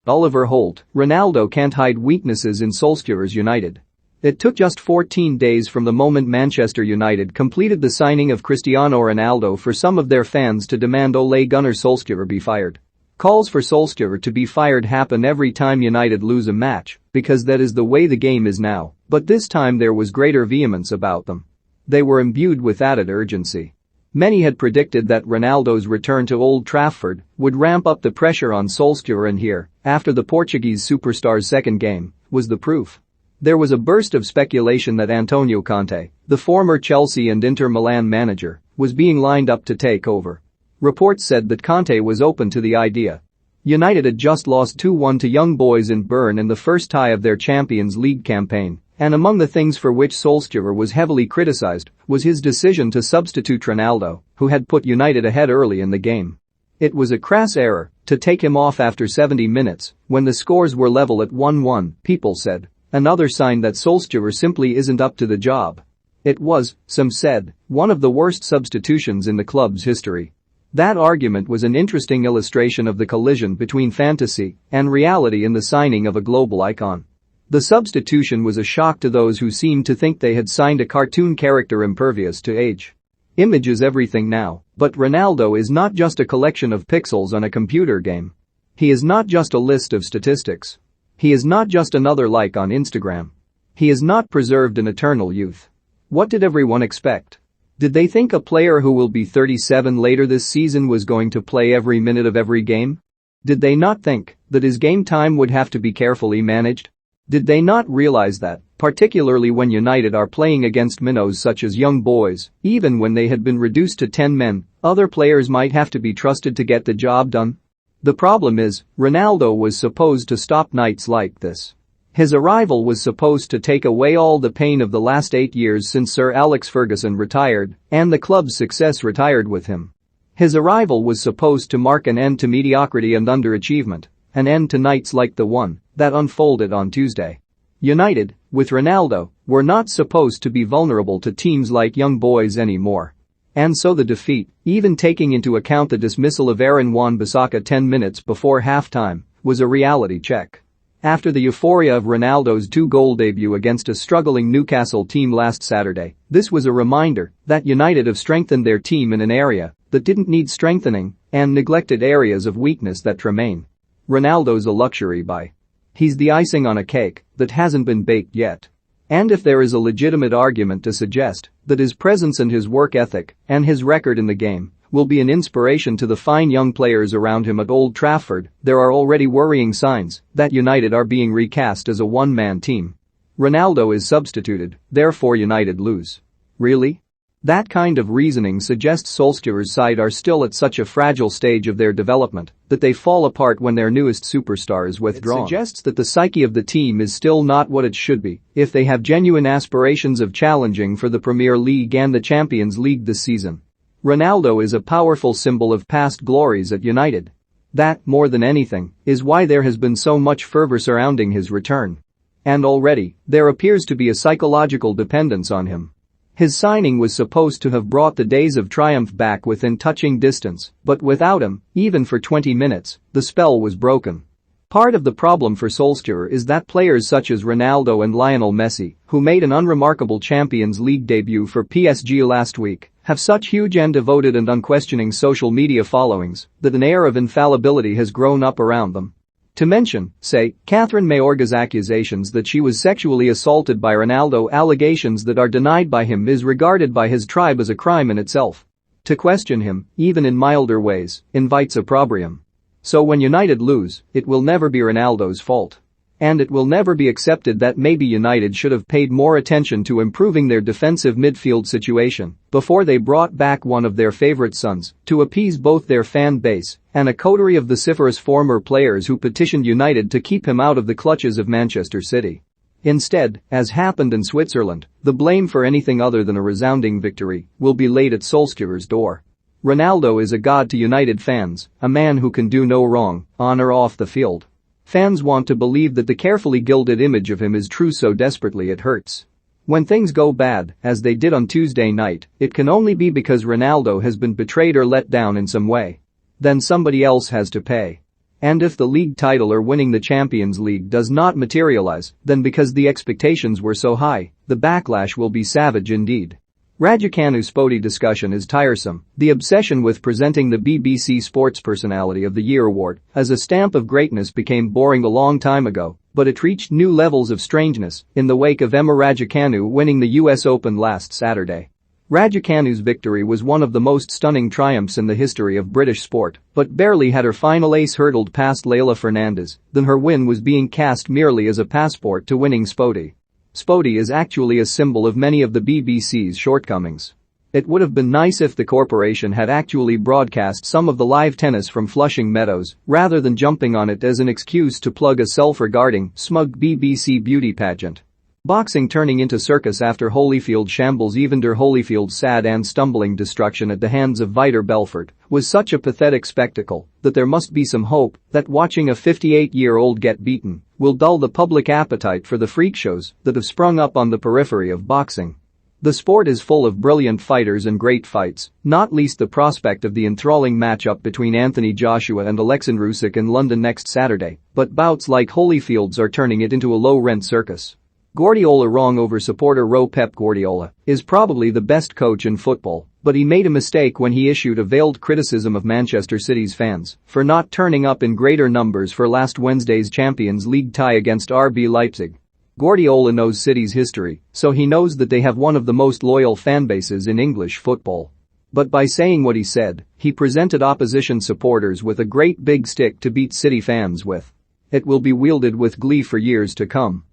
Oliver Holt, Ronaldo can't hide weaknesses in Solskjaer's United. It took just 14 days from the moment Manchester United completed the signing of Cristiano Ronaldo for some of their fans to demand Ole Gunnar Solskjaer be fired. Calls for Solskjaer to be fired happen every time United lose a match, because that is the way the game is now, but this time there was greater vehemence about them. They were imbued with added urgency. Many had predicted that Ronaldo's return to Old Trafford would ramp up the pressure on Solskjaer, and here, after the Portuguese superstar's second game, was the proof. There was a burst of speculation that Antonio Conte, the former Chelsea and Inter Milan manager, was being lined up to take over. Reports said that Conte was open to the idea. United had just lost 2-1 to Young Boys in Bern in the first tie of their Champions League campaign, and among the things for which Solskjaer was heavily criticized was his decision to substitute Ronaldo, who had put United ahead early in the game. It was a crass error to take him off after 70 minutes when the scores were level at 1-1, people said. Another sign that Solskjaer simply isn't up to the job. It was, some said, one of the worst substitutions in the club's history. That argument was an interesting illustration of the collision between fantasy and reality in the signing of a global icon. The substitution was a shock to those who seemed to think they had signed a cartoon character impervious to age. Image is everything now, but Ronaldo is not just a collection of pixels on a computer game. He is not just a list of statistics. He is not just another like on Instagram. He has not preserved an eternal youth. What did everyone expect? Did they think a player who will be 37 later this season was going to play every minute of every game? Did they not think that his game time would have to be carefully managed? Did they not realize that, particularly when United are playing against minnows such as Young Boys, even when they had been reduced to 10 men, other players might have to be trusted to get the job done? The problem is, Ronaldo was supposed to stop nights like this. His arrival was supposed to take away all the pain of the last 8 years since Sir Alex Ferguson retired, and the club's success retired with him. His arrival was supposed to mark an end to mediocrity and underachievement, an end to nights like the one that unfolded on Tuesday. United, with Ronaldo, were not supposed to be vulnerable to teams like Young Boys anymore. And so the defeat, even taking into account the dismissal of Aaron Wan-Bissaka 10 minutes before halftime, was a reality check. After the euphoria of Ronaldo's 2-goal debut against a struggling Newcastle team last Saturday, this was a reminder that United have strengthened their team in an area that didn't need strengthening and neglected areas of weakness that remain. Ronaldo's a luxury buy. He's the icing on a cake that hasn't been baked yet. And if there is a legitimate argument to suggest that his presence and his work ethic and his record in the game will be an inspiration to the fine young players around him at Old Trafford, there are already worrying signs that United are being recast as a one-man team. Ronaldo is substituted, therefore United lose. Really? That kind of reasoning suggests Solskjaer's side are still at such a fragile stage of their development that they fall apart when their newest superstar is withdrawn. It suggests that the psyche of the team is still not what it should be if they have genuine aspirations of challenging for the Premier League and the Champions League this season. Ronaldo is a powerful symbol of past glories at United. That, more than anything, is why there has been so much fervor surrounding his return. And already, there appears to be a psychological dependence on him. His signing was supposed to have brought the days of triumph back within touching distance, but without him, even for 20 minutes, the spell was broken. Part of the problem for Solskjaer is that players such as Ronaldo and Lionel Messi, who made an unremarkable Champions League debut for PSG last week, have such huge and devoted and unquestioning social media followings that an air of infallibility has grown up around them. To mention, say, Catherine Mayorga's accusations that she was sexually assaulted by Ronaldo, allegations that are denied by him, is regarded by his tribe as a crime in itself. To question him, even in milder ways, invites opprobrium. So when United lose, it will never be Ronaldo's fault. And it will never be accepted that maybe United should have paid more attention to improving their defensive midfield situation before they brought back one of their favorite sons to appease both their fan base and a coterie of vociferous former players who petitioned United to keep him out of the clutches of Manchester City. Instead, as happened in Switzerland, the blame for anything other than a resounding victory will be laid at Solskjaer's door. Ronaldo is a god to United fans, a man who can do no wrong, on or off the field. Fans want to believe that the carefully gilded image of him is true, so desperately it hurts. When things go bad, as they did on Tuesday night, it can only be because Ronaldo has been betrayed or let down in some way. Then somebody else has to pay. And if the league title or winning the Champions League does not materialize, then because the expectations were so high, the backlash will be savage indeed. Raducanu's Spodhi discussion is tiresome. The obsession with presenting the BBC Sports Personality of the Year award as a stamp of greatness became boring a long time ago, but it reached new levels of strangeness in the wake of Emma Raducanu winning the US Open last Saturday. Raducanu's victory was one of the most stunning triumphs in the history of British sport, but barely had her final ace hurdled past Leylah Fernandez than her win was being cast merely as a passport to winning Spodhi. Spodhi is actually a symbol of many of the BBC's shortcomings. It would have been nice if the corporation had actually broadcast some of the live tennis from Flushing Meadows rather than jumping on it as an excuse to plug a self-regarding, smug BBC beauty pageant. Boxing turning into circus after Holyfield shambles. Evander Holyfield's sad and stumbling destruction at the hands of Vitor Belfort was such a pathetic spectacle that there must be some hope that watching a 58-year-old get beaten will dull the public appetite for the freak shows that have sprung up on the periphery of boxing. The sport is full of brilliant fighters and great fights, not least the prospect of the enthralling matchup between Anthony Joshua and Alexander Usyk in London next Saturday, but bouts like Holyfield's are turning it into a low-rent circus. Guardiola wrong over supporter row. Pep Guardiola is probably the best coach in football, but he made a mistake when he issued a veiled criticism of Manchester City's fans for not turning up in greater numbers for last Wednesday's Champions League tie against RB Leipzig. Guardiola knows City's history, so he knows that they have one of the most loyal fanbases in English football. But by saying what he said, he presented opposition supporters with a great big stick to beat City fans with. It will be wielded with glee for years to come.